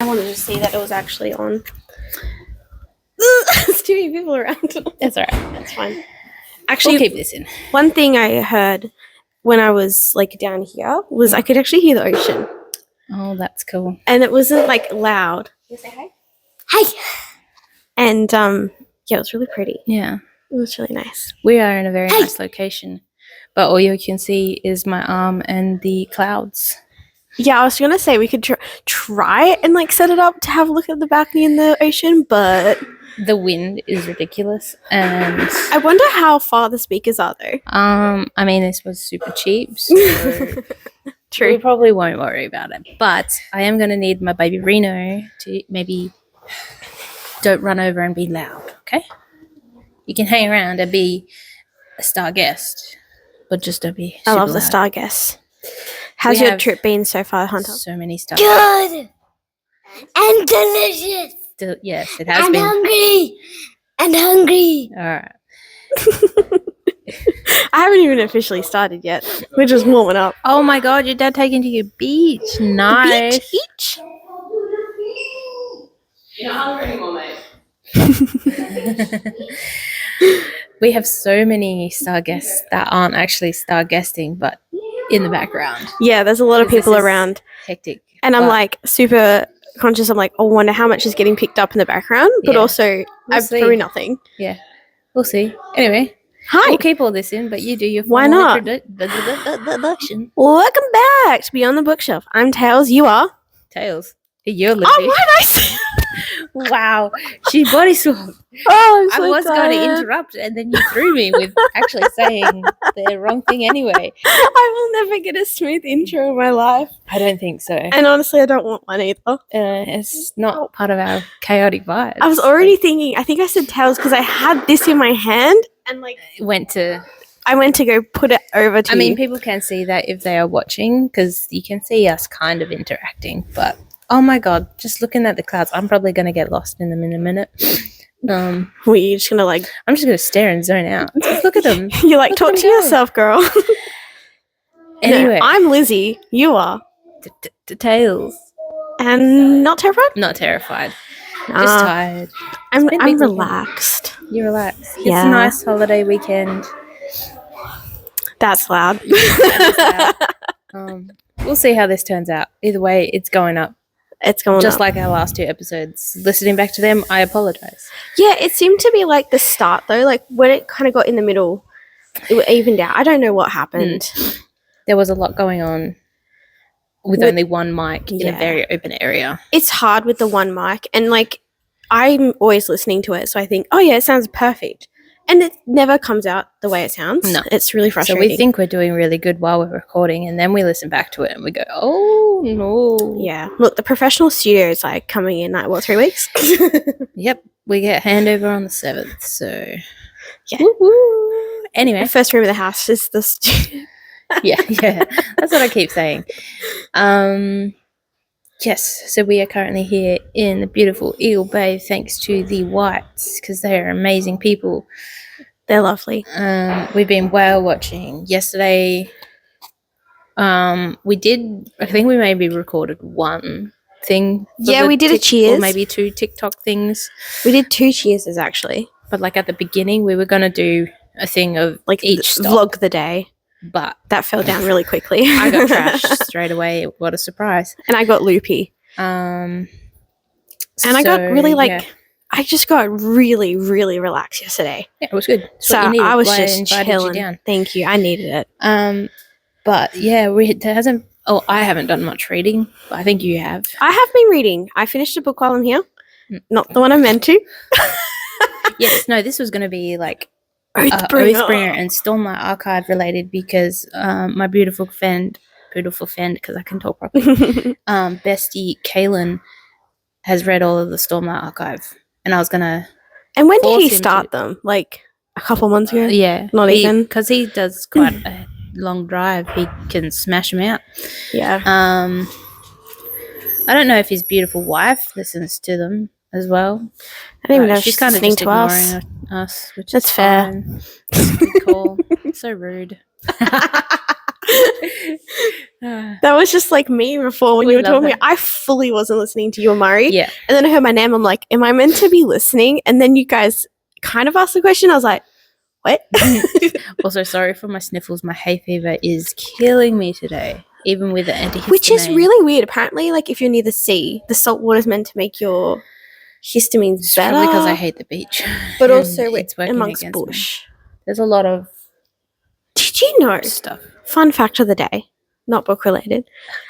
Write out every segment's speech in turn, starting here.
I wanted to see that it was actually on. There's too many people around. That's all right. That's fine. Actually, We'll keep this in. one thing I heard when I was like down here was I could actually hear the ocean. Oh, that's cool. And it wasn't like loud. You say hi? Hi. And yeah, it was really pretty. Yeah. It was really nice. We are in a very nice location, but all you can see is my arm and the clouds. Yeah, I was gonna say we could try and like set it up to have a look at the balcony in the ocean, but the wind is ridiculous, and I wonder how far the speakers are though. I mean, this was super cheap, so True. we probably won't worry about it. But I am gonna need my baby Reno to maybe don't run over and be loud. Okay, you can hang around and be a star guest, but just don't be. I love loud. the star guests. How's your trip been so far, Hunter? So many stars. Good and delicious. Yes, it has and been. Hungry. All right. I haven't even officially started yet. We're just warming up. Oh my God, your dad taking to your beach. Nice. Beach. You're not hungry anymore, mate. We have so many star guests that aren't actually star guesting, but in the background. Yeah, there's a lot of people around. Hectic. And I'm like super conscious. I'm like, I wonder how much is getting picked up in the background, but also probably nothing. Yeah, we'll see. Anyway, hi. We'll keep all this in, but you do your Why not? Introduction. Welcome back to Beyond the Bookshelf. I'm Tails. You are Tails. You're Lizzie. Oh, what did I say? Wow, she body swapped. Oh, I'm so I was going to tired. interrupt, and then you threw me with actually saying the wrong thing anyway. I will never get a smooth intro in my life. I don't think so. And honestly, I don't want one either. It's not part of our chaotic vibe. I was already thinking, I think I said Tails because I had this in my hand and like I went to go put it over to I mean, you. people can see that if they are watching because you can see us kind of interacting, but oh my God, just looking at the clouds, I'm probably going to get lost in them in a minute. Were you just going to like... I'm just going to stare and zone out. Just look at them. You're like, talk to yourself, girl. Anyway. No, I'm Lizzie. You are. Tails. And not terrified? Not terrified. Just tired. I'm big relaxed. You're relaxed. Yeah. It's a nice holiday weekend. That's loud. We'll see how this turns out. Either way, it's going up. It's going just up. like our last two episodes. Listening back to them, I apologize. Yeah, it seemed to be like the start though. Like when it kind of got in the middle, it evened out. I don't know what happened. There was a lot going on with only one mic in a very open area. It's hard with the one mic, and like I'm always listening to it, so I think, oh yeah, it sounds perfect. And it never comes out the way it sounds. No. It's really frustrating. So we think we're doing really good while we're recording, and then we listen back to it and we go, oh, no. Yeah. Look, the professional studio is like coming in like, 3 weeks? Yep. We get handover on the 7th, so. Yeah. Woo-woo. Anyway. The first room of the house is the studio. yeah. That's what I keep saying. Yes, so we are currently here in the beautiful Eagle Bay thanks to the Whites because they are amazing people. They're lovely. We've been whale watching. Yesterday, I think we maybe recorded one thing. Yeah, we did a cheers. Or maybe 2 TikTok things. We did 2 cheerses actually. But like at the beginning, we were going to do a thing of like each stop. Vlog the day. But that fell down really quickly. I got trashed straight away. What a surprise. And I got loopy. I got really I just got really, really relaxed yesterday. Yeah, it was good. So I was just chilling. Thank you. I needed it. But yeah, I haven't done much reading, but I think you have. I have been reading. I finished a book while I'm here. Not the one I meant to. Yes, no, this was going to be like Oathbringer and Stormlight Archive related because my beautiful friend, because I can talk properly, bestie Kaylin has read all of the Stormlight Archive, and I was gonna. And when did he start them? Like a couple months ago? Yeah, not even because he does quite a long drive. He can smash them out. Yeah. I don't know if his beautiful wife listens to them as well. I don't even know if she's kind of just ignoring us, which that's is fair. Fine. That's a good call. So rude. That was just like me before when We you were love talking. that. I fully wasn't listening to you and Murray. Yeah. And then I heard my name. I'm like, am I meant to be listening? And then you guys kind of asked the question. I was like, what? Also, sorry for my sniffles. My hay fever is killing me today, even with the antihistamine. Which is really weird. Apparently, like if you're near the sea, the salt water is meant to make your histamines It's better. probably because I hate the beach. But and also it's working amongst against me. bush. There's a lot of Did you know? stuff. Fun fact of the day, not book related.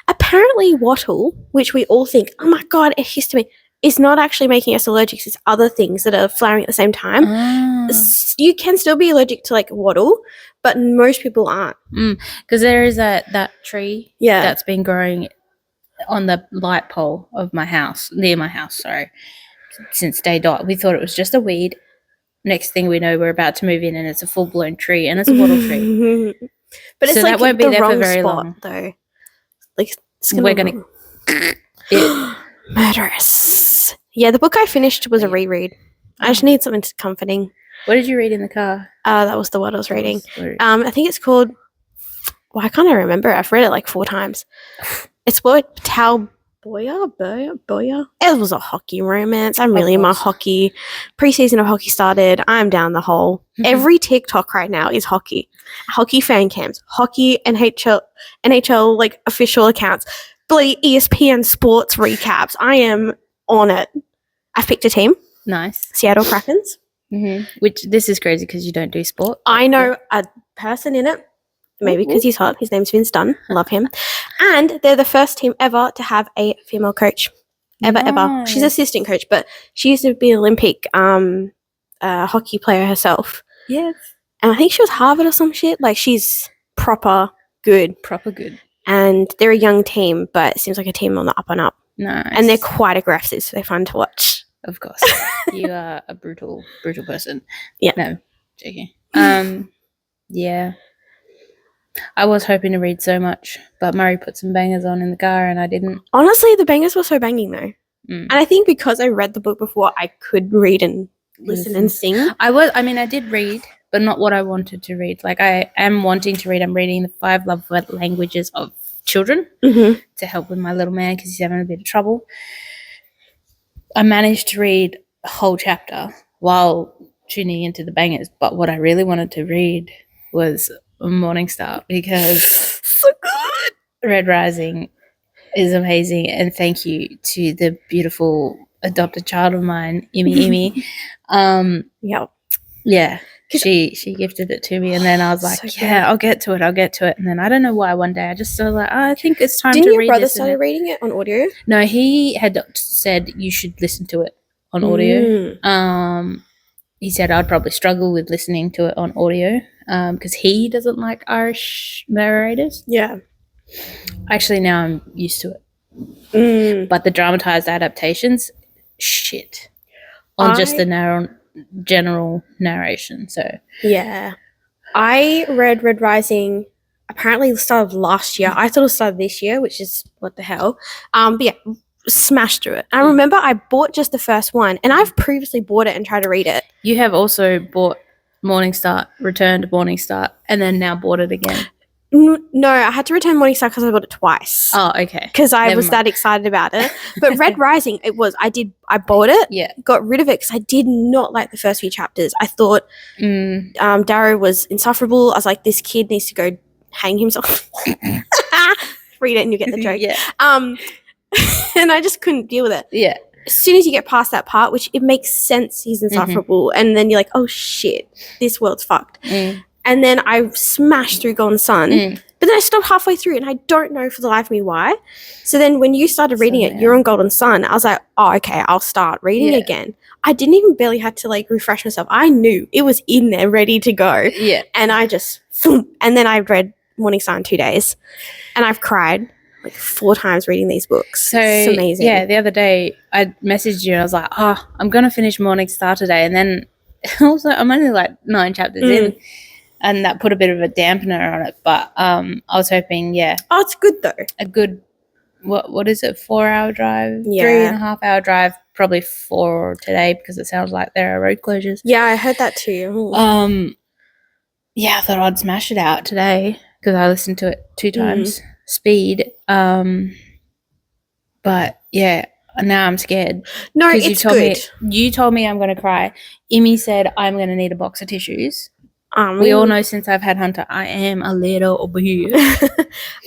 Apparently, wattle, which we all think, oh my god, a histamine, is not actually making us allergic. It's other things that are flowering at the same time. Ah. You can still be allergic to like wattle, but most people aren't. Because there is that tree Yeah. that's been growing on the light pole of my house, near my house, sorry, since day dot. We thought it was just a weed. Next thing we know, we're about to move in and it's a full-blown tree and it's a wattle tree. But it's So like that won't be the there for wrong very spot, long. though. Like it's We're gonna- murderous. Yeah, the book I finished was a Yeah. reread. I just need something comforting. What did you read in the car? That was the one I was reading. What- I think it's called. Why can't I remember? I've read it like 4 times. It's called Boya. It was a hockey romance. I'm really in my course. hockey. Preseason of hockey started. I'm down the hole. Every TikTok right now is hockey. Hockey fan cams, hockey NHL like official accounts, bloody ESPN sports recaps. I am on it. I've picked a team, Nice. Seattle Krakens. Which this is crazy because you don't do sport. I know a person in it. Maybe because he's hot. His name's Vince Dunn. Love him. And they're the first team ever to have a female coach. Ever. She's Nice. assistant coach, but she used to be an Olympic hockey player herself. Yes. And I think she was Harvard or some shit. Like, she's proper good. Proper good. And they're a young team, but it seems like a team on the up and up. Nice. And they're quite aggressive, so they're fun to watch. Of course. You are a brutal person. Yeah. No, joking. Yeah. I was hoping to read so much, but Murray put some bangers on in the car and I didn't. Honestly, the bangers were so banging, though. Mm. And I think because I read the book before, I could read and listen and sing. I did read, but not what I wanted to read. Like, I am wanting to read. I'm reading the 5 love languages of children Mm-hmm. to help with my little man because he's having a bit of trouble. I managed to read a whole chapter while tuning into the bangers, but what I really wanted to read was Morning Star because So good. Red Rising is amazing, and thank you to the beautiful adopted child of mine, Imi. Yeah. Yeah, she gifted it to me, and then I was like, So yeah, good. I'll get to it. And then I don't know why one day I just started like, I think it's time Didn't to your read brother this. started reading it on audio? No, he had said you should listen to it on audio. Mm. He said I'd probably struggle with listening to it on audio because he doesn't like Irish narrators. Yeah. Actually, now I'm used to it. Mm. But the dramatized adaptations, shit. On just the general narration. So Yeah. I read Red Rising apparently the start of last year. I thought it started this year, which is what the hell. But yeah, smashed through it. I remember I bought just the first one, and I've previously bought it and tried to read it. you have also bought Morning Star, returned Morning Star, and then now bought it again. No, I had to return Morning Star because I bought it twice. Oh, okay. Because I Never was mind. that excited about it. But Red Rising, I bought it, Yeah. got rid of it because I did not like the first few chapters. I thought Darrow was insufferable. I was like, this kid needs to go hang himself. Read it and you get the joke. Yeah. And I just couldn't deal with it. Yeah. As soon as you get past that part, which it makes sense, he's insufferable, and then you're like, oh shit, this world's fucked. And then I smashed through Golden Sun, but then I stopped halfway through, and I don't know for the life of me why. So then when you started reading it, you're on Golden Sun. I was like, oh, okay, I'll start reading again. I didn't even barely have to like refresh myself. I knew it was in there, ready to go. Yeah. And I just, and then I read Morning Star in 2 days, and I've cried like 4 times reading these books. So it's amazing. Yeah, the other day I messaged you and I was like, oh, I'm gonna finish Morning Star today, and then also I'm only like 9 chapters in, and that put a bit of a dampener on it. But I was hoping, Oh, it's good though. a good what is it, 4-hour drive, Yeah. 3.5-hour drive, probably 4 today because it sounds like there are road closures. Yeah, I heard that too. Yeah, I thought I'd smash it out today. because I listened to it 2 times speed. But yeah, now I'm scared. No, 'Cause it's good. You told me I'm going to cry. Imi said I'm going to need a box of tissues. We all know since I've had Hunter, I am a little bit.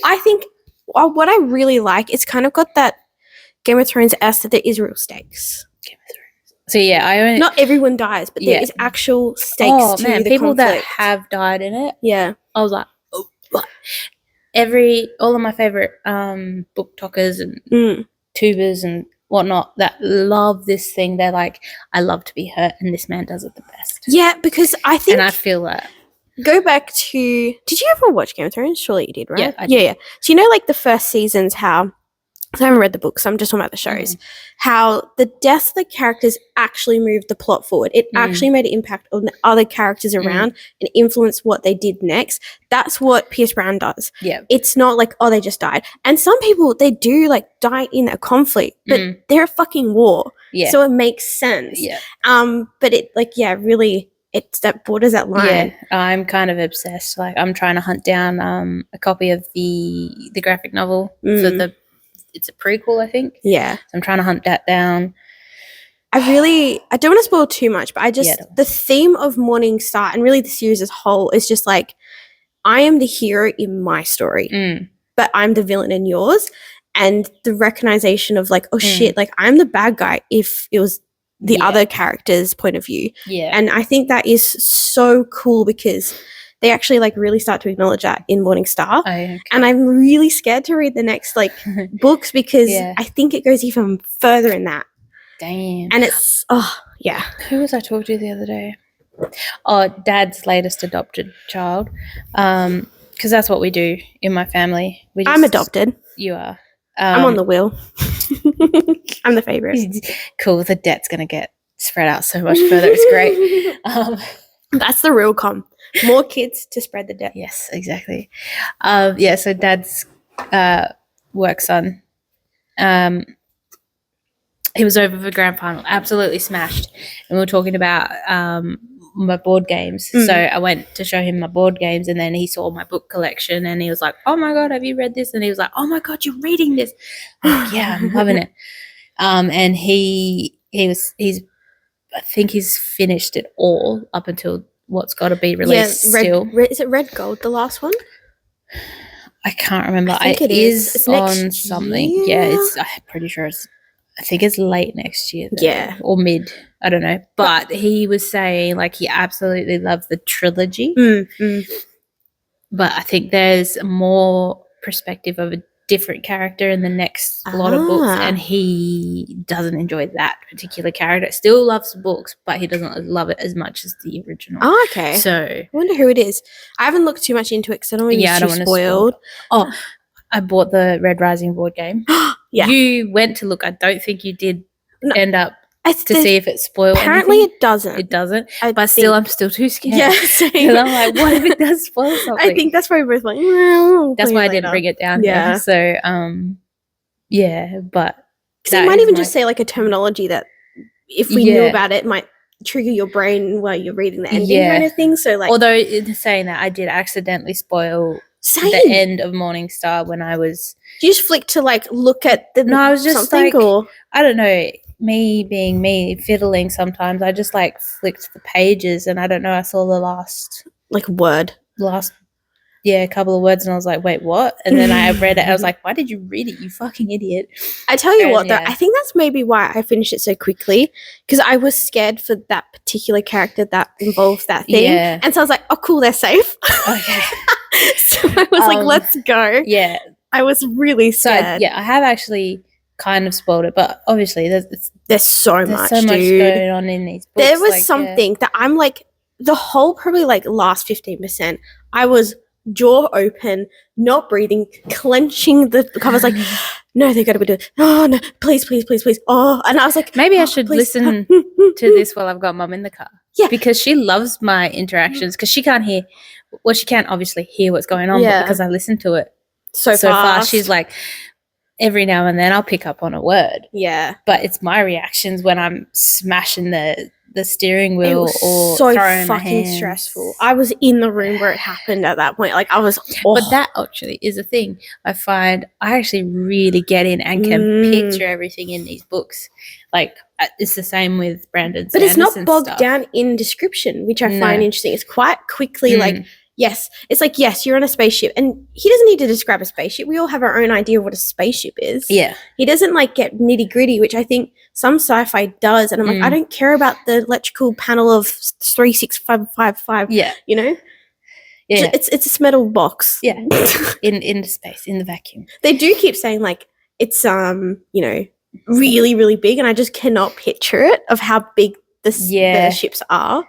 I think what I really like, it's kind of got that Game of Thrones that there is real stakes. So yeah, I only not everyone dies, but there is actual stakes to the people conflict. that have died in it. Yeah, I was like, oh. All of my favorite book talkers and tubers and whatnot that love this thing, they're like, I love to be hurt, and this man does it the best. Yeah, because I think, and I feel that. Go back to, did you ever watch Game of Thrones? Surely you did, right? Yeah, I did. Yeah. So you know, like the first seasons, how, I haven't read the books, so I'm just talking about the shows, how the deaths of the characters actually moved the plot forward. It actually made an impact on the other characters around and influenced what they did next. That's what Pierce Brown does. Yeah. It's not like, oh, they just died. And some people, they do like die in a conflict, but they're a fucking war. Yeah. So it makes sense. Yeah. But it really, it's that borders that line. Yeah, I'm kind of obsessed. Like, I'm trying to hunt down a copy of the graphic novel for it's a prequel, I think. Yeah. So I'm trying to hunt that down. I don't want to spoil too much, but the theme of Morning Star and really the series as a whole is just like, I am the hero in my story, but I'm the villain in yours. And the recognition of like, oh shit, like I'm the bad guy if it was the other character's point of view. Yeah. And I think that is so cool because they actually like really start to acknowledge that in Morning Star. Oh, okay. And I'm really scared to read the next like books because I think it goes even further in that. Damn. And it's, Who was I talking to the other day? Oh, Dad's latest adopted child. Because that's what we do in my family. I'm adopted. You are. I'm on the wheel. I'm the favorite. Cool. The debt's going to get spread out so much further. It's great. That's the real com. More kids to spread the debt. Yes, exactly. So Dad's work son, he was over for grand final, absolutely smashed. And we were talking about my board games. So I went to show him my board games, and then he saw my book collection, and he was like, oh my God, have you read this? And he was like, oh my God, you're reading this. I'm like, yeah, I'm loving it. And he's I think he's finished it all up until what's got to be released still. Is it Red Gold, the last one? I can't remember. I think it is. It's on something. Year? Yeah, I'm pretty sure I think it's late next year. Though, yeah. Or mid. I don't know. But he was saying like he absolutely loves the trilogy. But I think there's more perspective of a different character in the next lot of books, and he doesn't enjoy that particular character. Still loves books, but he doesn't love it as much as the original. Oh, okay. So I wonder who it is. I haven't looked too much into it because I don't want to be too spoiled. Oh, I bought the Red Rising board game. Yeah. You went to look. I don't think you did end up to see if it spoiled. Apparently anything. It doesn't. It doesn't. But still, I'm still too scared. Yeah, same. And I'm like, what if it does spoil something? I think that's why we're both like, that's why I didn't bring it down here. So, but because they might even just say like a terminology that if we knew about it might trigger your brain while you're reading the ending kind of thing. So like, although in saying that, I did accidentally spoil the end of Morning Star when I was. You just flicked to like look at the. No, I was just like, or I don't know. Me being me, fiddling sometimes. I just like flicked the pages, and I don't know. I saw the last couple of words, and I was like, wait, what? And then I read it. I was like, why did you read it, you fucking idiot? I tell you what, though, I think that's maybe why I finished it so quickly, because I was scared for that particular character that involves that thing. Yeah. And so I was like, oh, cool, they're safe. Okay. So I was like, let's go. Yeah. I was really scared. So, I have actually kind of spoiled it, but obviously there's so much going on in these books. There was something that I'm like, the whole probably like last 15%, I was jaw open, not breathing, clenching the covers, like, no, they got to be doing. Oh no, please. Oh, and I was like, maybe I should listen to this while I've got Mum in the car. Yeah, because she loves my interactions because she can't hear. Well, she can't obviously hear what's going on, but because I listen to it so fast, she's like, every now and then I'll pick up on a word. Yeah, but it's my reactions when I'm smashing the steering It wheel was or so throwing my fucking hands. stressful. I was in the room where it happened at that point. Like I was, But that actually is a thing. I find I actually really get in and can picture everything in these books. Like it's the same with Brandon but it's Sanderson's not bogged stuff. down in description, which I No. find interesting. It's quite quickly like, yes, it's like, yes, you're on a spaceship, and he doesn't need to describe a spaceship. We all have our own idea of what a spaceship is. Yeah. He doesn't like get nitty gritty, which I think some sci-fi does. And I'm like, I don't care about the electrical panel of 36555. Yeah. You know? Yeah. It's this metal box. Yeah. in space, in the vacuum. They do keep saying like it's you know, really, really big, and I just cannot picture it of how big the ships are.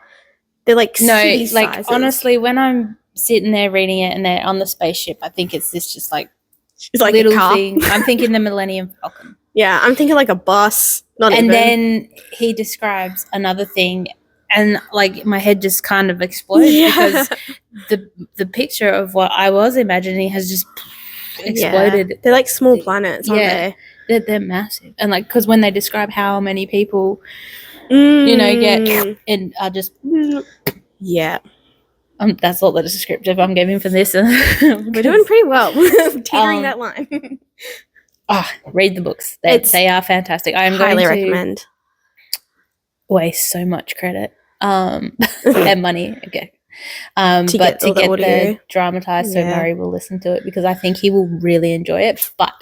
They're like city sizes. Honestly, when I'm sitting there reading it and they're on the spaceship, I think it's this just like it's like little a car. thing. I'm thinking the Millennium Falcon. Yeah, I'm thinking like a bus. And then he describes another thing, and like my head just kind of explodes because the picture of what I was imagining has just exploded. Yeah. They're like small planets, aren't they? They're massive, and like because when they describe how many people, you know, get and are just that's all the descriptive I'm giving for this. We're doing pretty well. Teetering that line. Read the books. They are fantastic. I am highly going to recommend. Waste so much credit and money. Okay. To get the dramatized, so Murray will listen to it because I think he will really enjoy it, but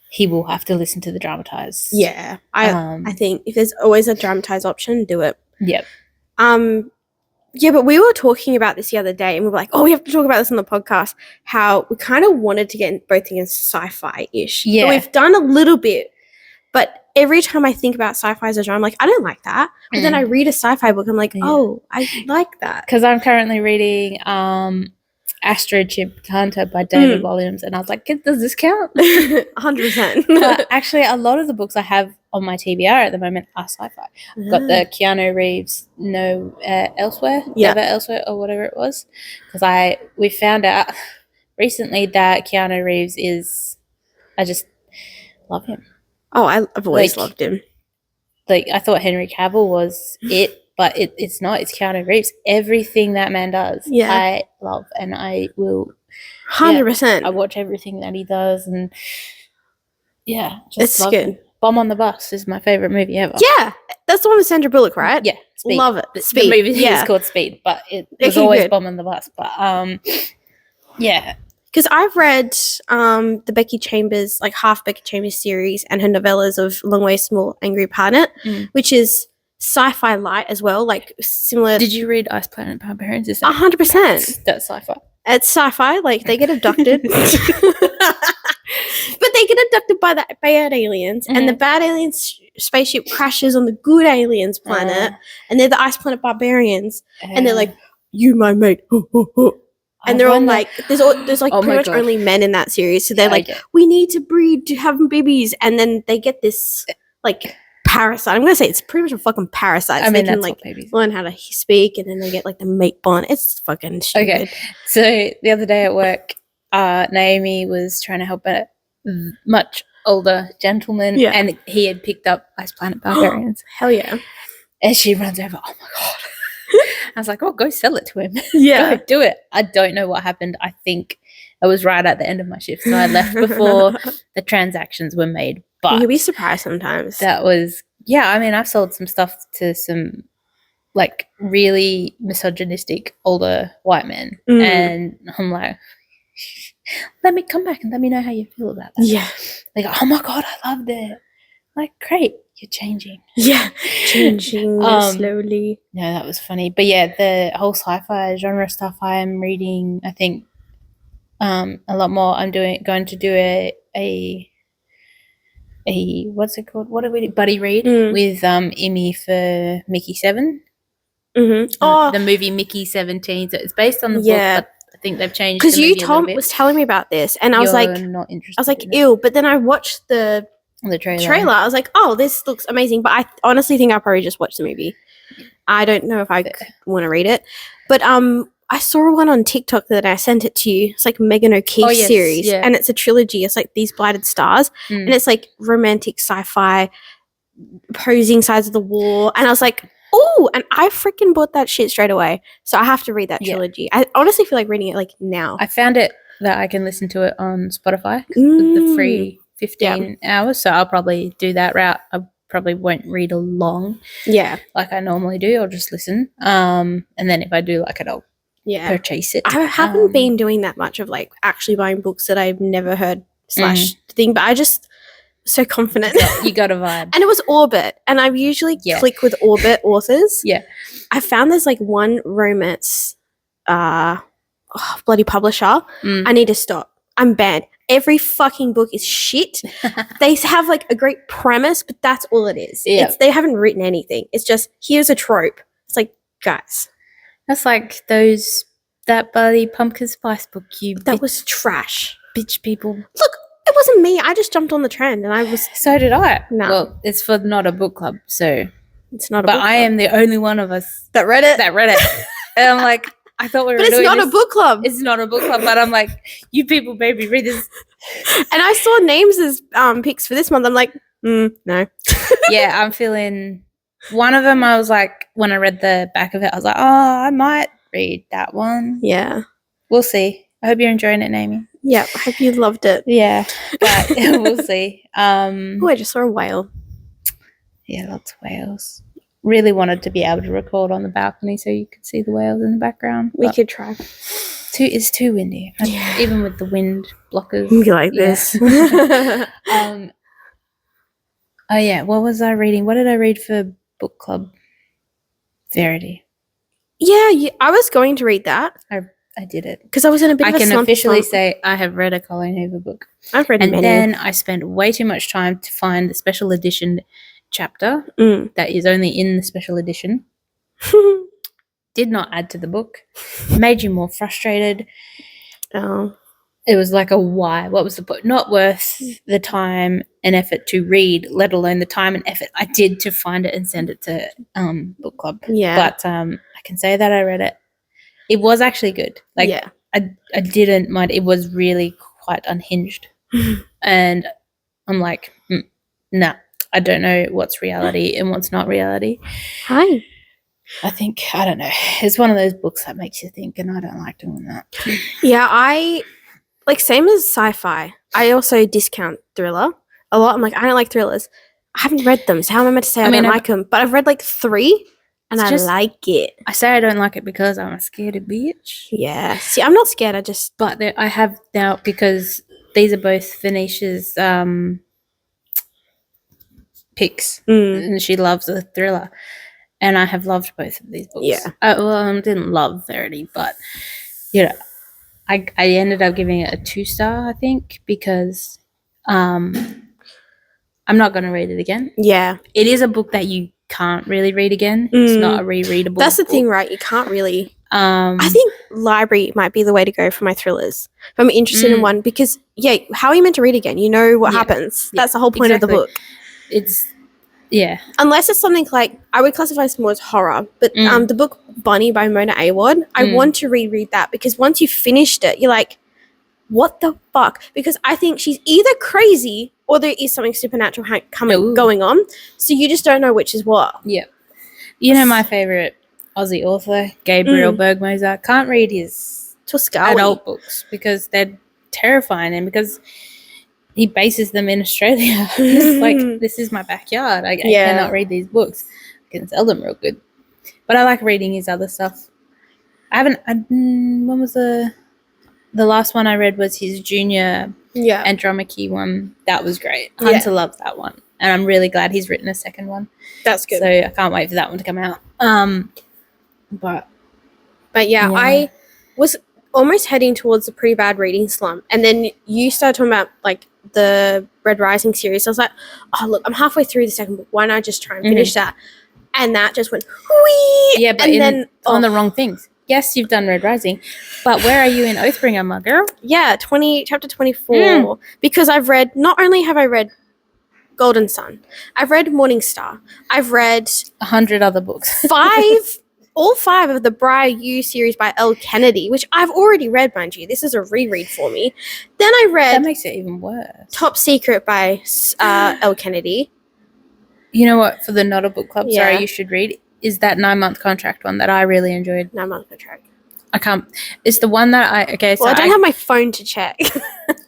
he will have to listen to the dramatized. Yeah. I think if there's always a dramatized option, do it. Yep. Yeah, but we were talking about this the other day, and we were like, we have to talk about this on the podcast, how we kind of wanted to get both things sci-fi-ish. Yeah. But we've done a little bit, but every time I think about sci-fi as a genre, I'm like, I don't like that. But then I read a sci-fi book, I'm like, I like that. Because I'm currently reading Astro Chip Hunter by David Williams, and I was like, does this count? 100%. But actually, a lot of the books I have on my TBR at the moment are sci-fi. I've got the Keanu Reeves Elsewhere, Never Elsewhere, or whatever it was. Because we found out recently that Keanu Reeves I just love him. Oh, I've always loved him. Like, I thought Henry Cavill was it, but it's not. It's Keanu Reeves. Everything that man does, I love, and I will 100%. I watch everything that he does, and just it's love good. Him. Bomb on the Bus is my favorite movie ever. Yeah, that's the one with Sandra Bullock, right? Yeah, Speed. Love it. The movie is called Speed, but it was always good. Bomb on the Bus. But because I've read the Becky Chambers, like half Becky Chambers series, and her novellas of Long Way Small Angry Planet, which is sci-fi light as well, like similar. Did you read Ice Planet Barbarians? 100%. That's sci-fi. It's sci-fi. Like they get abducted, but they get abducted by the bad aliens, and the bad aliens spaceship crashes on the good aliens planet, and they're the Ice Planet Barbarians, and they're like, "You, my mate." And they're all like, there's like pretty much only men in that series, so they're like, we need to breed to have babies, and then they get this like parasite. I'm gonna say it's pretty much a fucking parasite. So they can like learn how to speak, and then they get like the mate bond. It's fucking stupid. Okay, so the other day at work, Naomi was trying to help a much older gentleman, and he had picked up Ice Planet Barbarians. Hell yeah! And she runs over. Oh my god! I was like, go sell it to him. Yeah. Go do it. I don't know what happened. I think it was right at the end of my shift, so I left before the transactions were made. But you'll be surprised sometimes. That was, I mean, I've sold some stuff to some like really misogynistic older white men, and I'm like, let me come back and let me know how you feel about that. Yeah. They go, oh my god, I loved it. Like, great. You're changing. Yeah, changing slowly. No, that was funny. But yeah, the whole sci-fi genre stuff I am reading, I think a lot more. I'm going to do a what's it called? What do we do? Buddy read with Emmy for Mickey 7. The movie Mickey 17. So it's based on the book, but I think they've changed. Because you was telling me about this, and I was like, not interested. I was like, ew. But then I watched the trailer. I was like, oh, this looks amazing. But I honestly think I'll probably just watch the movie. I don't know if I want to read it. But I saw one on TikTok that I sent it to you. It's like Megan O'Keefe series. Yeah. And it's a trilogy. It's like These Blighted Stars. And it's like romantic sci-fi, opposing sides of the war. And I was like, Oh, and I freaking bought that shit straight away. So I have to read that trilogy. I honestly feel like reading it like now. I found it that I can listen to it on Spotify with the free 15 hours. So I'll probably do that route. I probably won't read along. Yeah. Like I normally do. I'll just listen. And then if I do like it, I'll purchase it. I haven't been doing that much of like actually buying books that I've never heard / thing, but I just so confident. You got a vibe. And it was Orbit, and I usually click with Orbit authors. Yeah. I found there's like one romance bloody publisher. I need to stop. I'm banned. Every fucking book is shit. They have like a great premise, but that's all it is. Yeah. They haven't written anything. It's just, here's a trope. It's like, guys. That's like that bloody pumpkin spice book that was trash. Bitch people. Look, it wasn't me. I just jumped on the trend and I was. So did I. No. Well, it's for not a book club, so. It's not a book book club. But I am the only one of us that read it. And I'm like, I thought we were doing this. But it's not a book club. It's not a book club, but I'm like, you people, baby, read this. And I saw names as picks for this month. I'm like, no. Yeah, I'm feeling. One of them, I was like, when I read the back of it, I was like, oh, I might read that one. Yeah. We'll see. I hope you're enjoying it, Naomi. Yeah, I hope you loved it. Yeah, but we'll see. Oh, I just saw a whale. Yeah, lots of whales. Really wanted to be able to record on the balcony so you could see the whales in the background. We could try. It's too windy. Yeah. Even with the wind blockers. You like this. Oh, yeah. What was I reading? What did I read for book club? Verity. Yeah, I was going to read that. I did it. Because I was in a bit of a slump. I can officially say I have read a Colleen Hoover book. I've read many. And then I spent way too much time to find the special edition chapter that is only in the special edition. Did not add to the book. Made you more frustrated. Oh. It was like a why? What was the point? Not worth the time and effort to read, let alone the time and effort I did to find it and send it to book club. Yeah. But I can say that I read it. It was actually good. Like I didn't mind. It was really quite unhinged. And I'm like, nah, I don't know what's reality and what's not reality. Hi. I don't know. It's one of those books that makes you think, and I don't like doing that. Yeah, I like same as sci-fi. I also discount thriller a lot. I'm like, I don't like thrillers. I haven't read them, so how am I meant to say I don't like them? But I've read like 3. And I like it. I say I don't like it because I'm a scaredy bitch. Yeah. See, I'm not scared. But I have now, because these are both Venetia's picks. And she loves a thriller. And I have loved both of these books. Yeah. I didn't love Verity, but, I ended up giving it a 2-star, I think, because I'm not going to read it again. Yeah. It is a book that you can't really read again. It's not a rereadable. That's the book. thing, right? You can't really. I think library might be the way to go for my thrillers. If I'm interested in one, because how are you meant to read again? You know what happens. That's the whole point of the book. It's unless it's something like, I would classify this more as horror, but the book Bunny by Mona Awad, I want to reread that, because once you've finished it, you're like, what the fuck? Because I think she's either crazy or there is something supernatural going on. So you just don't know which is what. Yeah. You know my favourite Aussie author, Gabriel Bergmoser. Can't read his adult books because they're terrifying, and because he bases them in Australia. It's like, this is my backyard. I cannot read these books. I can sell them real good. But I like reading his other stuff. When was the last one I read was his junior Andromache one. That was great. Hunter loved that one. And I'm really glad he's written a second one. That's good. So I can't wait for that one to come out. But I was almost heading towards a pretty bad reading slump. And then you started talking about like the Red Rising series. So I was like, oh, look, I'm halfway through the second book. Why not just try and finish that? And that just went, whee! Yeah, but on the wrong things. Yes, you've done Red Rising, but where are you in Oathbringer, my girl? Yeah, chapter 24. Because not only have I read Golden Sun, I've read Morning Star, I've read 100 other books. all 5 of the Briar U series by Elle Kennedy, which I've already read, mind you. This is a reread for me. Then I read... That makes it even worse. Top Secret by Elle Kennedy. You know what? For the Not a Book Club, sorry, you should read, is that 9-month contract one that I really enjoyed. 9-month contract. I can't. It's the one that I. Okay, so Well, I don't have my phone to check.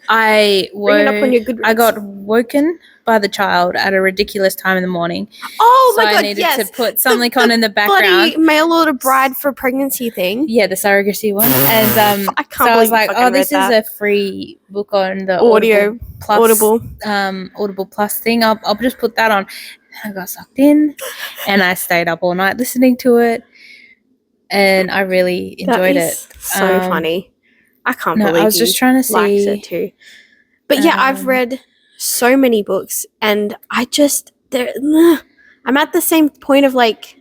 I Bring it up on your Goodreads. I got woken by the child at a ridiculous time in the morning. Oh so my god! I needed Yes, to put something on in the background. Bloody mail order bride for pregnancy thing. Yeah, the surrogacy one. And I can't so I was like, oh, this is a free book on the Audio Audible Plus thing. I'll just put that on. And I got sucked in, and I stayed up all night listening to it, and I really enjoyed it. So funny. I can't believe I was just trying to see. Likes it too. But yeah, I've read so many books, and I'm at the same point of like,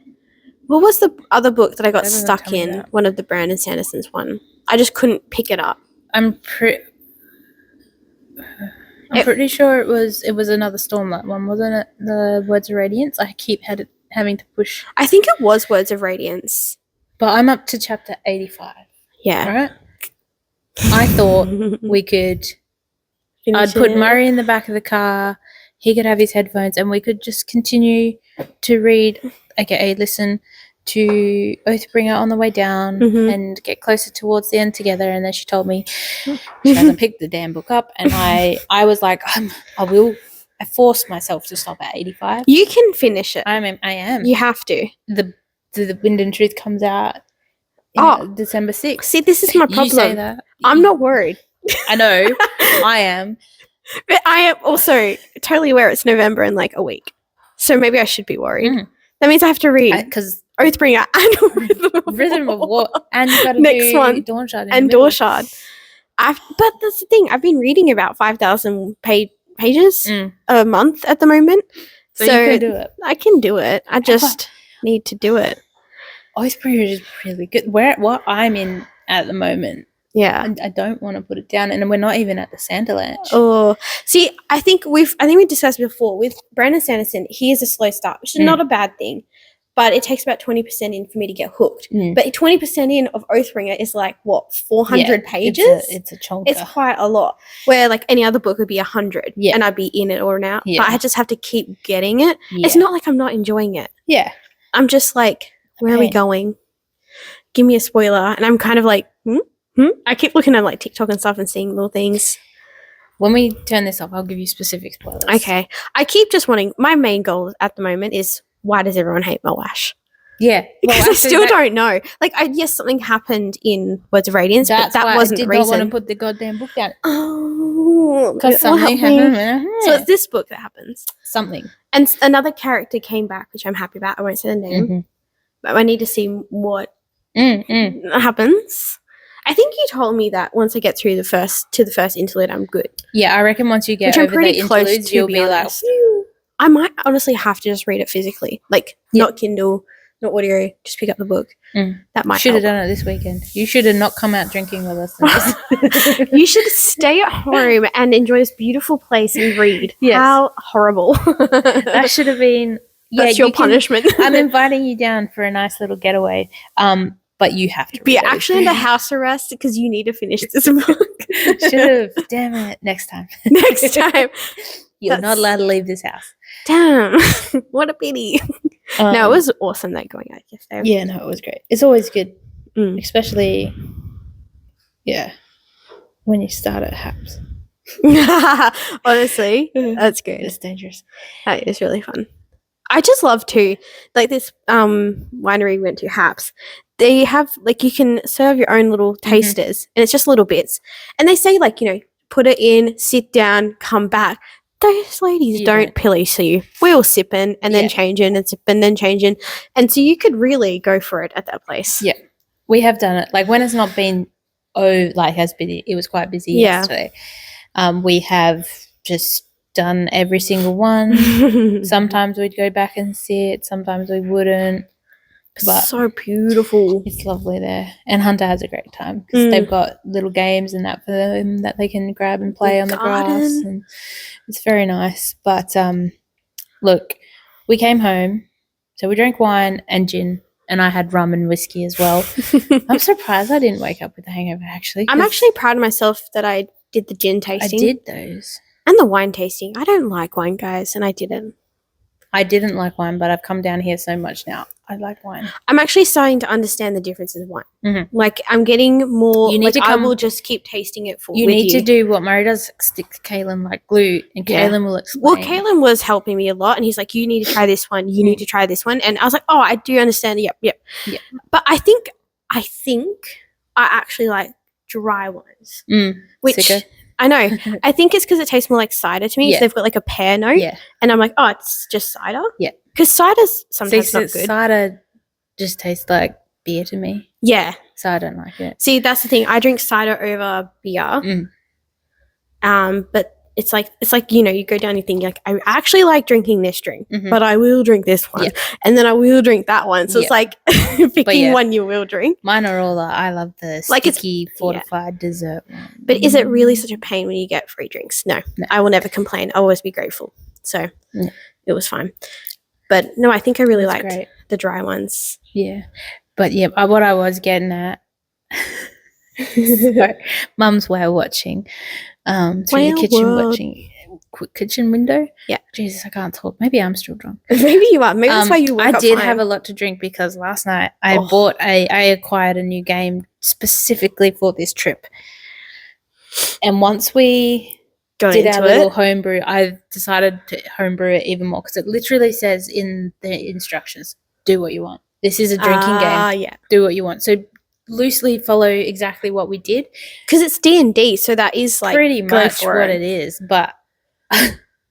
what was the other book that I got stuck in? One of the Brandon Sanderson's one. I just couldn't pick it up. I'm pretty sure it was another Stormlight one, wasn't it? The Words of Radiance. I keep having to push. I think it was Words of Radiance. But I'm up to chapter 85. Yeah. Right? I thought we could. I'd put Murray in the back of the car. He could have his headphones, and we could just continue to read, aka listen to Oathbringer on the way down and get closer towards the end together. And then she told me she hasn't picked the damn book up, and I was like, I forced myself to stop at 85. You can finish it. I am. You have to. The Wind and Truth comes out December 6th. See, this is my problem. You say that. I'm not worried. I know. I am. But I am also totally aware it's November in like a week. So maybe I should be worried. That means I have to read because Oathbringer and Rhythm of War, and you got to next do one Dawnshard and Dawnshard. But that's the thing. I've been reading about 5,000 pages a month at the moment. So you can do it. I can do it. I just need to do it. Oathbringer is really good. What I'm in at the moment. Yeah, I don't want to put it down, and we're not even at the Sanderlanche. Oh, see, I think we discussed before with Brandon Sanderson. He is a slow start, which is not a bad thing, but it takes about 20% in for me to get hooked. But 20% in of Oathbringer is like what 400 pages. It's a chonker. It's quite a lot. Where like any other book would be 100, and I'd be in it or out. Yeah. But I just have to keep getting it. Yeah. It's not like I'm not enjoying it. Yeah, I'm just like, where are we going? Give me a spoiler, and I'm kind of like, I keep looking at like TikTok and stuff and seeing little things. When we turn this off, I'll give you specific spoilers. Okay. I keep just wanting, my main goal at the moment is, why does everyone hate Moash? Yeah. Because I still don't know. Like, yes, something happened in Words of Radiance, but that wasn't the reason. I did not want to put the goddamn book down. Oh. Because something happened. So it's this book that happens. Something. And another character came back, which I'm happy about. I won't say the name. But I need to see what happens. I think you told me that once I get through the first interlude, I'm good. Yeah, I reckon once you get over the interludes, you'll be like, I might honestly have to just read it physically, like not Kindle, not audio. Just pick up the book. That might. Should have done it this weekend. You should have not come out drinking with us. You should stay at home and enjoy this beautiful place and read. Yes. How horrible! That should have been. That's your punishment. I'm inviting you down for a nice little getaway. But you have to be actually under house arrest because you need to finish this book. Should have. Damn it. Next time. Next time. You're not allowed to leave this house. Damn. What a pity. No, it was awesome that going out yesterday. Yeah, no, it was great. It's always good. Especially, when you start at Haps. Honestly, that's good. It's dangerous. That is really fun. I just love too, like this winery we went to, Haps. They have, like, you can serve your own little tasters, and it's just little bits. And they say, like, you know, put it in, sit down, come back. Those ladies don't police you. We're all sipping and then changing and sipping and then changing. And so you could really go for it at that place. Yeah. We have done it. Like, when it's not been, as busy, it was quite busy yesterday. We have just done every single one. Sometimes we'd go back and sit. Sometimes we wouldn't. But so beautiful. It's lovely there. And Hunter has a great time because they've got little games and that for them that they can grab and play on the grass. And it's very nice. But look, we came home. So we drank wine and gin. And I had rum and whiskey as well. I'm surprised I didn't wake up with a hangover, actually. I'm actually proud of myself that I did the gin tasting. I did those. And the wine tasting. I don't like wine, guys, and I didn't. I didn't like wine, but I've come down here so much now. I like wine. I'm actually starting to understand the differences of wine. Mhm. Like, I'm getting more. You need to I come- will just keep tasting it You need to do what Murray does: stick to Kaylin like glue, and Yeah. Kaylin will explain. Well, Kaylin was helping me a lot, and he's like, "You need to try this one. You need to try this one." And I was like, "Oh, I do understand. Yep. Yeah. But I think I actually like dry wines, which Sicker. I know. I think it's because it tastes more like cider to me. Yeah. So they've got like a pear note, Yeah. and I'm like, "Oh, it's just cider." Yeah. Because cider's sometimes not good. Cider just tastes like beer to me, Yeah. so I don't like it. See, that's the thing. I drink cider over beer. But it's like you go down, you think like, I actually like drinking this drink, but I will drink this one, and then I will drink that one. So it's like picking one you will drink. Mine are all I love the sticky fortified dessert one. But is it really such a pain when you get free drinks? No. I will never complain. I'll always be grateful. So it was fine. But no, I think I really liked the dry ones. Yeah. But yeah, what I was getting at, so, Mum's whale watching, through the kitchen watching, quick kitchen window. Yeah. Jesus, I can't talk. Maybe I'm still drunk. Maybe you are. Maybe that's why you woke up I did fine. have a lot to drink because last night I acquired a new game specifically for this trip. And once we did our little homebrew, I decided to homebrew it even more because it literally says in the instructions, do what you want. This is a drinking game. Yeah. Do what you want. So loosely follow exactly what we did. Because it's D&D, so that is like pretty much what it is. But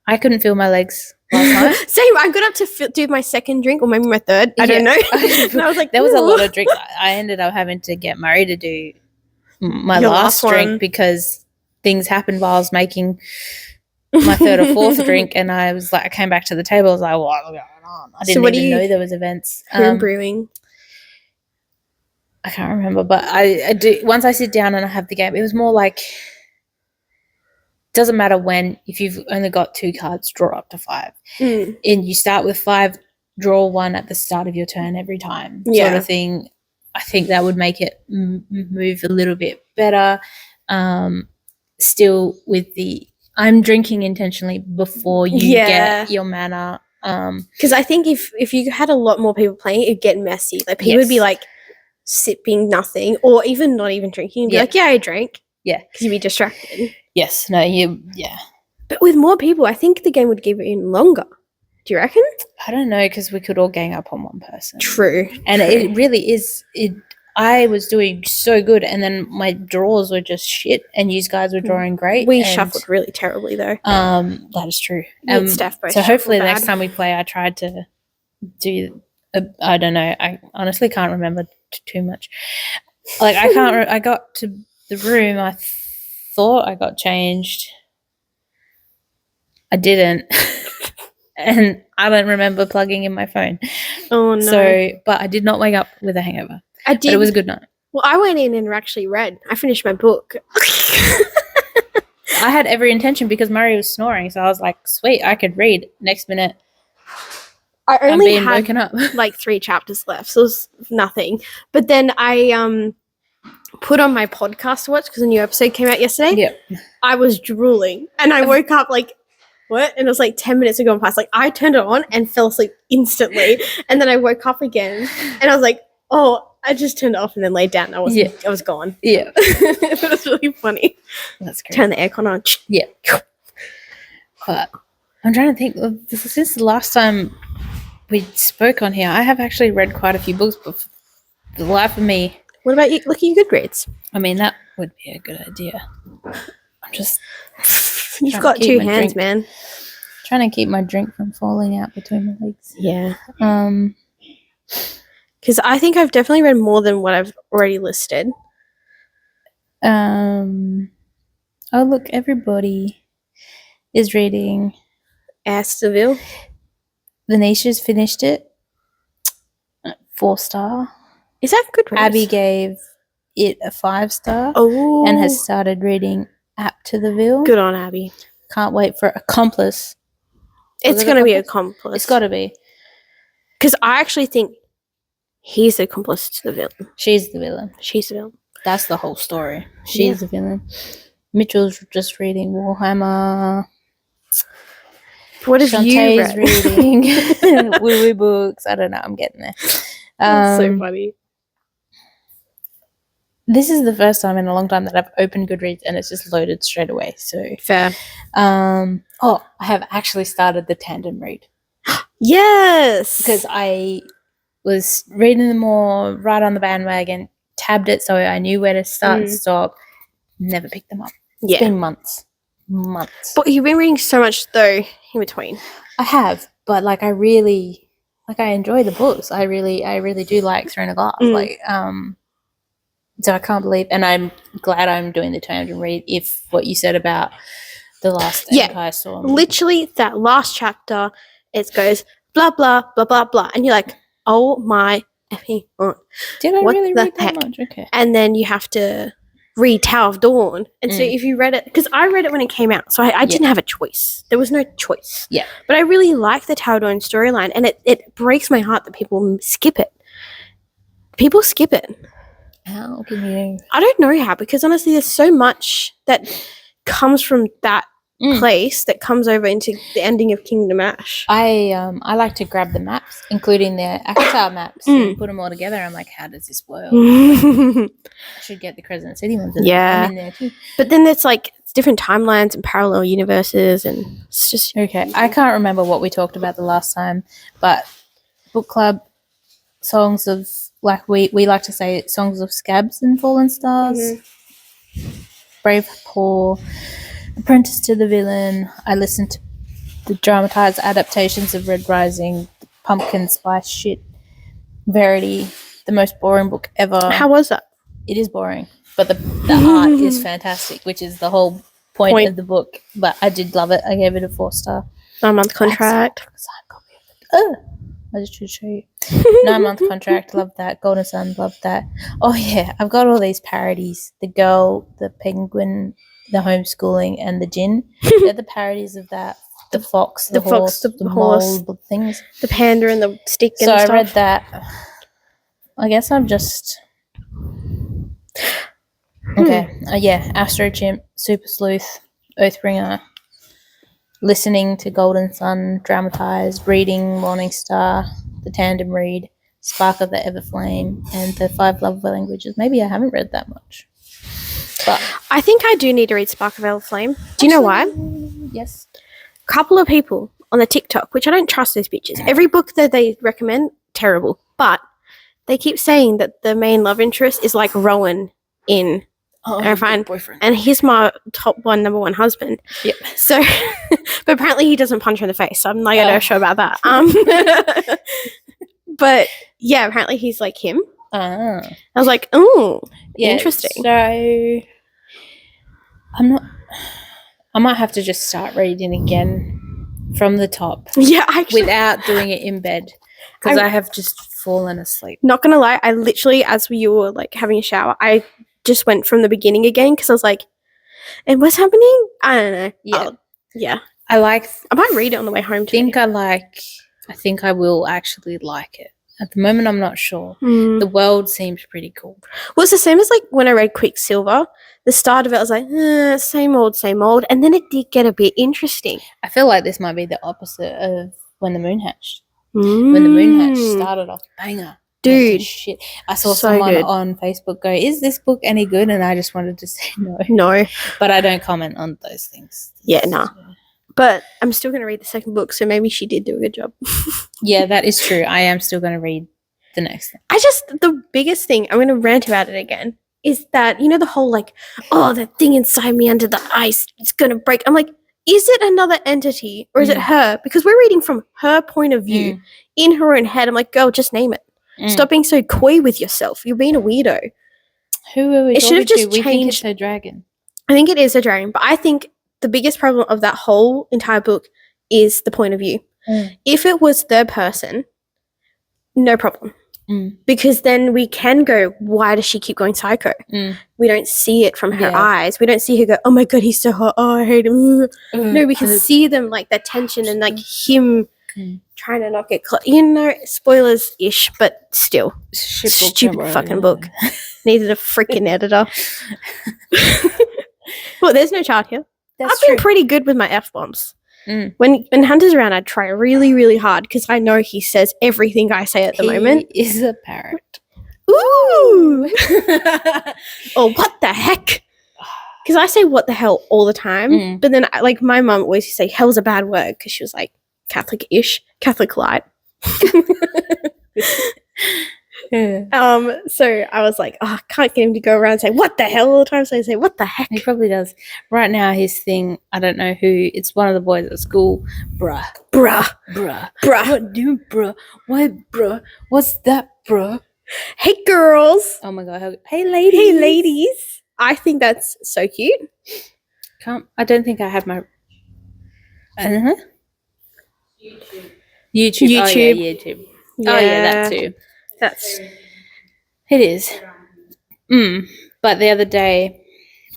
I couldn't feel my legs last night. Same. I got up to do my second drink or maybe my third. I don't know. And I was like, there was a lot of drinks. I ended up having to get Murray to do my last drink because things happened while I was making my third or fourth drink, and I was like, I came back to the table. I was like, what's going on? I didn't even know there was events. Brewing. I can't remember, but I do. Once I sit down and I have the game, it was more like, doesn't matter when. If you've only got 2 cards, draw up to 5, and you start with 5, draw 1 at the start of your turn every time, sort of thing. I think that would make it move a little bit better. Still with the I'm drinking intentionally before you get your mana. Because I think if you had a lot more people playing, it'd get messy. Like people would be like sipping nothing, or even not even drinking, and be like, "Yeah, I drank." Yeah, because you'd be distracted. Yes. No. Yeah. But with more people, I think the game would give it in longer. Do you reckon? I don't know, because we could all gang up on one person. True. And it really is. I was doing so good, and then my draws were just shit, and you guys were drawing great. We shuffled really terribly, though. That is true. So hopefully the next time we play, I tried to do. I don't know. I honestly can't remember too much. Like I can't. I got to the room. I thought I got changed. I didn't. And I don't remember plugging in my phone. Oh, no. So, but I did not wake up with a hangover. I did. But it was a good night. Well, I went in and actually read. I finished my book. I had every intention because Murray was snoring. So I was like, sweet, I could read. Next minute, I only had woken up. Like 3 chapters left. So it was nothing. But then I put on my podcast to watch because a new episode came out yesterday. Yeah. I was drooling. And I woke up like, what? And it was like 10 minutes ago past. Like I turned it on and fell asleep instantly. And then I woke up again and I was like, oh, I just turned it off and then laid down. I was gone. Yeah. It was really funny. That's great. Turn the aircon on. Yeah. But I'm trying to think. Since the last time we spoke on here, I have actually read quite a few books, but for the life of me. What about you? Look at your Goodreads. I mean, that would be a good idea. I'm just. You've got 2 hands, man. Trying to keep my drink from falling out between my legs. Yeah. Because I think I've definitely read more than what I've already listed. Oh, look, everybody is reading Astorville. Venetia finished it. 4-star. Is that good? Abby gave it a 5-star. Oh. And has started reading App to the Ville. Good on Abby. Can't wait for Accomplice. It's going to be Accomplice. It's got to be. Because I actually think he's the accomplice to the villain. She's the villain. She's the villain. That's the whole story. She's the villain. Mitchell's just reading Warhammer. What have you read? reading woo-woo books. I don't know. I'm getting there. That's so funny. This is the first time in a long time that I've opened Goodreads and it's just loaded straight away. So fair. I have actually started the tandem read. Yes. Because I was reading them all right on the bandwagon, tabbed it so I knew where to start and stop. Never picked them up. It's been months. But you've been reading so much though in between. I have, but like I enjoy the books. I really do like Throne of Glass. Like so I can't believe, and I'm glad I'm doing the tandem read. If what you said about the last Empire Storm, literally that last chapter, it goes blah blah blah blah blah, and you're like, oh my effing god! Did I really read that much? Okay, and then you have to read Tower of Dawn, and so if you read it, because I read it when it came out, so I didn't have a choice. There was no choice. Yeah, but I really like the Tower of Dawn storyline, and it breaks my heart that people skip it. People skip it. How can you? I don't know how, because honestly, there's so much that comes from that place that comes over into the ending of Kingdom Ash. I like to grab the maps, including their Avatar maps, and put them all together. I'm like, how does this work? I should get the Crescent City ones. Yeah, I'm in there too. But then it's like it's different timelines and parallel universes, and it's just okay. I can't remember what we talked about the last time, but book club songs of. Like we like to say, songs of Scabs and Fallen Stars, Brave Poor, Apprentice to the Villain. I listened to the dramatized adaptations of Red Rising, the Pumpkin Spice shit, Verity, the most boring book ever. How was that? It is boring, but the art is fantastic, which is the whole point of the book. But I did love it. I gave it a 4-star. 9-month contract. I just should show you. 9-month contract, love that. Golden Sun, love that. Oh yeah, I've got all these parodies. The girl, the penguin, the homeschooling, and the gin. They're the parodies of that. The fox, the horse, the mole things. The panda and the stick and stuff. So I read that. I guess I'm just... Okay. Astro Chimp, Super Sleuth, Oathbringer, listening to Golden Sun, dramatized, reading Morning Star, the tandem read, Spark of the Everflame, and the 5 Love Languages. Maybe I haven't read that much. But I think I do need to read Spark of Everflame. Do you know why? Yes. A couple of people on the TikTok, which I don't trust those bitches. Every book that they recommend, terrible. But they keep saying that the main love interest is like Rowan in boyfriend. And he's my number one husband. Yep. So, but apparently he doesn't punch her in the face. So I'm not going to show about that. But yeah, apparently he's like him. I was like, oh, interesting. So I might have to just start reading again from the top. Yeah, actually, without doing it in bed, because I have just fallen asleep. Not gonna lie, I literally, as you were like having a shower, I just went from the beginning again because I was like, and what's happening? I don't know. Yeah. I might read it on the way home too. I think I will actually like it. At the moment, I'm not sure. The world seems pretty cool. Well, it's the same as like when I read Quicksilver. The start of it, I was like, same old. And then it did get a bit interesting. I feel like this might be the opposite of When the Moon Hatched. When the Moon Hatched started off, banger. Dude. Shit. I saw someone on Facebook go, is this book any good? And I just wanted to say no. No. But I don't comment on those things. Yeah, nah. But I'm still going to read the second book, so maybe she did do a good job. Yeah, that is true. I am still going to read the next thing. The biggest thing, I'm going to rant about it again, is that, you know, the whole like, oh, that thing inside me under the ice, it's going to break. I'm like, is it another entity or is it her? Because we're reading from her point of view in her own head. I'm like, girl, just name it. Stop being so coy with yourself. You're being a weirdo. Who are we talking to? We think it's a dragon. I think it is a dragon, but I think the biggest problem of that whole entire book is the point of view. If it was third person, no problem. Because then we can go, why does she keep going psycho? We don't see it from her eyes. We don't see her go, oh my God, he's so hot. Oh, I hate him. No, we can see them like that tension and like him trying to not get caught. You know, spoilers-ish, but still. Stupid fucking book. Needed a freaking editor. Well, there's no child here. I've been pretty good with my F-bombs. When Hunter's around, I try really, really hard because I know he says everything I say at the moment. He is a parrot. Ooh! Or what the heck? Because I say what the hell all the time, but then like my mum always used to say hell's a bad word because she was like Catholic-ish, Catholic light. So I was like, oh, I can't get him to go around and say what the hell all the time. So I say what the heck. He probably does. Right now, his thing, I don't know who. It's one of the boys at school. Bruh. What do, bruh? What, bruh? What's that, bruh? Hey girls. Oh my god. Hey ladies. Hey ladies. I think that's so cute. I don't think I have my. YouTube. Oh yeah, YouTube. Yeah. Oh yeah, that too. It is. But the other day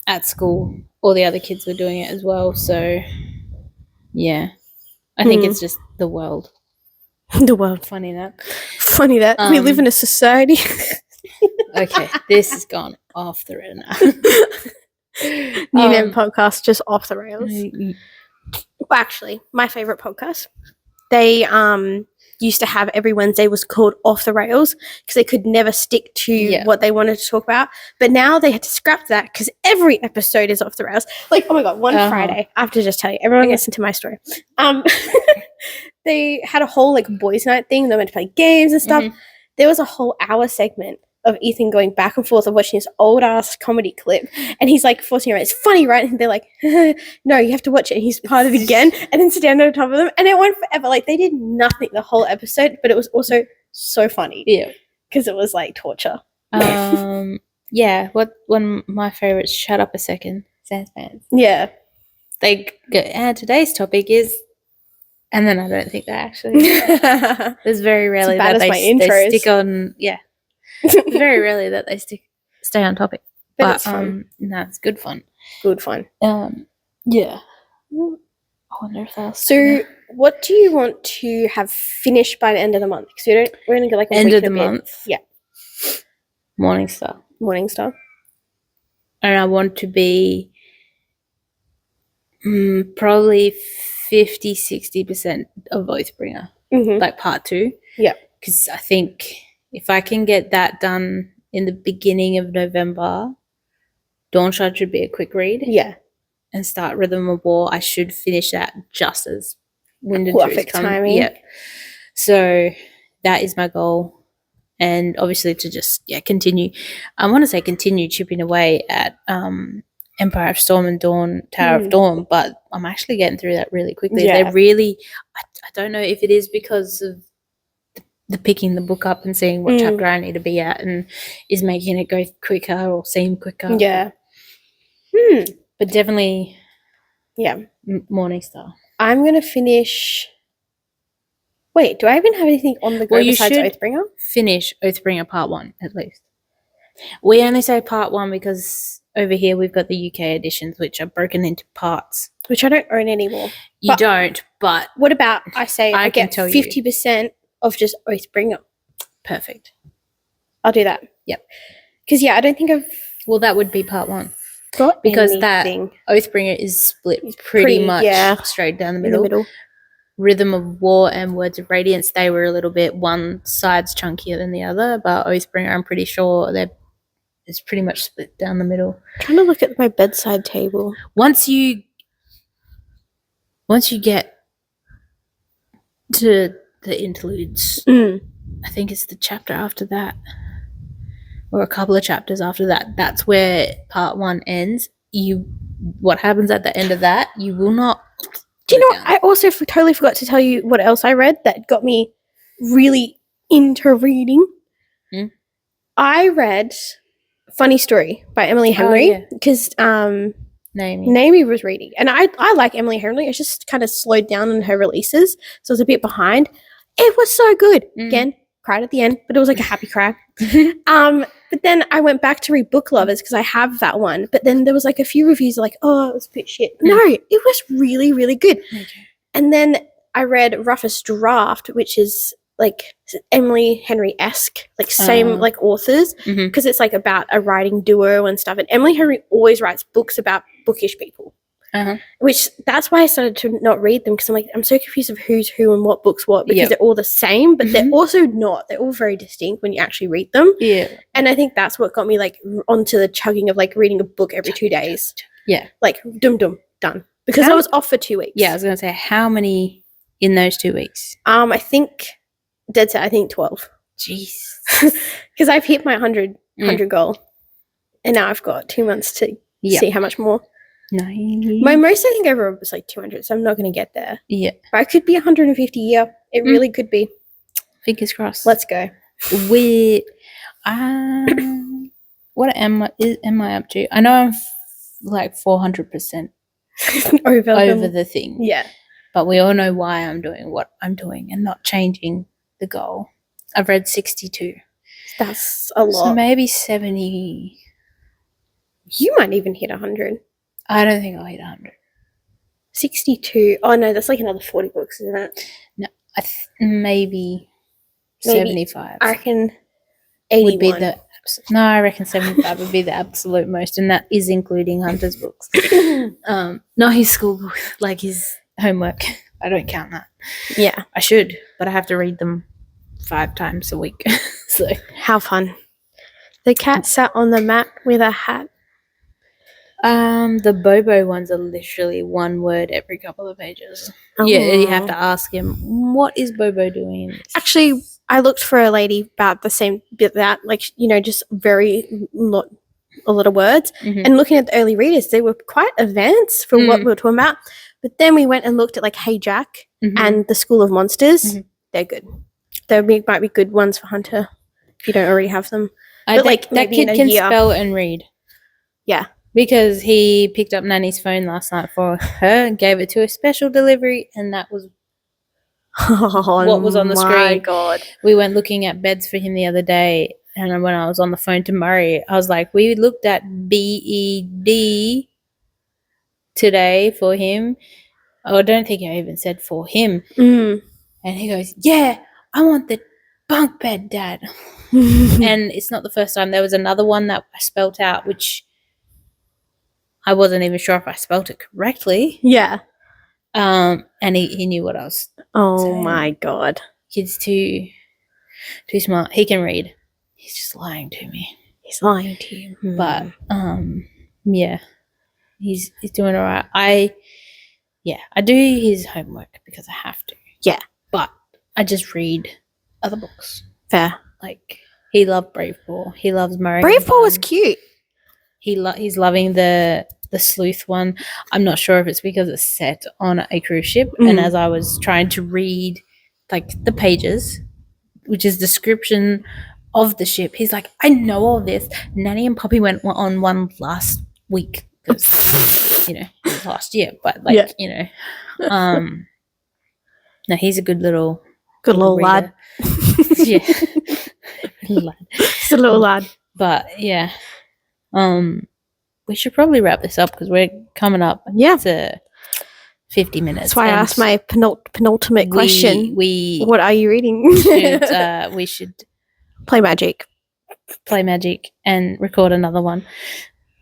at school, all the other kids were doing it as well. So yeah, I think it's just the world. The world. Funny that we live in a society. Okay, this has gone off the rails now. New name podcast, just off the rails. Well, actually, my favorite podcast. They used to have every Wednesday was called Off the Rails because they could never stick to what they wanted to talk about. But now they had to scrap that because every episode is off the rails. Like, oh my God, one Friday, I have to just tell you, everyone listen to my story. They had a whole like boys' night thing. They went to play games and stuff. There was a whole hour segment of Ethan going back and forth of watching this old ass comedy clip, and he's like forcing around. It's funny, right? And they're like, "No, you have to watch it." And he's part of it again, and then stand on top of them, and it went forever. Like they did nothing the whole episode, but it was also so funny. Yeah, because it was like torture. Yeah. What one of my favorites? Shut up a second. Sans fans. Yeah, they go. And today's topic is. And then I don't think they actually. There's very rarely that they stick on. Yeah. Very rarely that they stay on topic, but no, it's good fun. Good fun. Yeah. I wonder if that's so. What do you want to have finished by the end of the month? Because we're gonna go like a end week of the month. Yeah. Morningstar, and I want to be probably 50-60% of Oathbringer, like part 2. Yeah, because I think. If I can get that done in the beginning of November, Dawnshard should be a quick read. Yeah. And start Rhythm of War. I should finish that just as Wind and Perfect timing. Yeah. So that is my goal. And obviously to just, continue. I want to say continue chipping away at Empire of Storm and Dawn, Tower of Dawn, but I'm actually getting through that really quickly. Yeah. They're really, I don't know if it is because of the picking the book up and seeing what chapter I need to be at and is making it go quicker or seem quicker. Yeah. But definitely Morningstar. I'm going to finish... Wait, do I even have anything on the go besides Oathbringer? Finish Oathbringer Part 1 at least. We only say Part 1 because over here we've got the UK editions which are broken into parts. Which I don't own anymore. You don't, but... What about I get 50%... of just Oathbringer. Perfect. I'll do that. Yep. Because, I don't think I've... Well, that would be part 1. Got because anything. That Oathbringer is split pretty much straight down the middle. Rhythm of War and Words of Radiance, they were a little bit one side's chunkier than the other, but Oathbringer, I'm pretty sure it's pretty much split down the middle. I'm trying to look at my bedside table. Once you get to the interludes, I think it's the chapter after that or a couple of chapters after that, that's where part 1 ends. What happens at the end of that, you will not. Do you know what? I also totally forgot to tell you what else I read that got me really into reading. I read Funny Story by Emily Henry because Naomi was reading, and I like Emily Henry. It's just kind of slowed down in her releases, so I was a bit behind. It was so good. Again, cried at the end, but it was like a happy cry. But then I went back to read Book Lovers because I have that one. But then there was like a few reviews like, oh, it was a bit shit. No, it was really, really good. Okay. And then I read Roughest Draft, which is like Emily Henry-esque, like same like authors, because it's like about a writing duo and stuff. And Emily Henry always writes books about bookish people. which that's why I started to not read them, because I'm like, I'm so confused of who's who and what book's what, because they're all the same, but they're also not. They're all very distinct when you actually read them. Yeah. And I think that's what got me like onto the chugging of like reading a book every 2 days. Yeah. Like dum done. Because I was off for 2 weeks. Yeah, I was gonna say, how many in those 2 weeks? I think dead set, I think 12. Jeez. Because I've hit my 100 goal. And now I've got 2 months to see how much more. Nice. My most I think ever was like 200, so I'm not going to get there. Yeah. But I could be 150 a year. It really could be. Fingers crossed. Let's go. What am I up to? I know I'm like 400% over the thing. Yeah. But we all know why I'm doing what I'm doing and not changing the goal. I've read 62. That's a lot. So maybe 70. You might even hit 100. I don't think I'll hit 100. 62. Oh, no, that's like another 40 books, isn't it? No, maybe 75. I reckon 81. Would be the... No, I reckon 75 would be the absolute most, and that is including Hunter's books. Not his school books, like his homework. I don't count that. Yeah. I should, but I have to read them 5 times a week. So how fun. The cat sat on the mat with a hat. The Bobo ones are literally one word every couple of pages. Oh. Yeah, you have to ask him, what is Bobo doing? Actually, I looked for a lady about the same bit that, like, you know, just a lot of words. And looking at the early readers, they were quite advanced for what we were talking about. But then we went and looked at like Hey Jack and The School of Monsters. They're good. They might be good ones for Hunter if you don't already have them. But like that kid can spell and read. Yeah. Because he picked up Nanny's phone last night for her and gave it to a special delivery, and that was what was on the screen. My God. We went looking at beds for him the other day, and when I was on the phone to Murray, I was like, we looked at BED today for him. Oh, I don't think I even said for him. And he goes, yeah, I want the bunk bed, Dad. And it's not the first time. There was another one that I spelt out, which I wasn't even sure if I spelt it correctly. Yeah. And he knew what I was saying. My God. Kid's too smart. He can read. He's just lying to me. He's lying to you. But yeah. He's doing all right. I do his homework because I have to. Yeah. But I just read other books. Fair. Like, he loved Brave Paw. He loves Murray. Brave Paw was cute. He's loving the sleuth one. I'm not sure if it's because it's set on a cruise ship. And as I was trying to read like the pages, which is description of the ship, he's like, I know all this. Nanny and Poppy went on one last week because, you know, it was last year. But like, you know, no, he's a good little lad. Yeah. Lad. He's a little lad. But yeah. We should probably wrap this up because we're coming up to 50 minutes. That's why I asked my penultimate question. What are you reading? We should play Magic and record another one.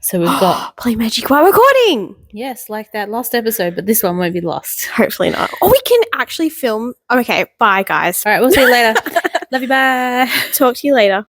So we've got play Magic while recording. Yes, like that lost episode, but this one won't be lost. Hopefully not. Or we can actually film. Okay, bye guys. All right, we'll see you later. Love you, bye. Talk to you later.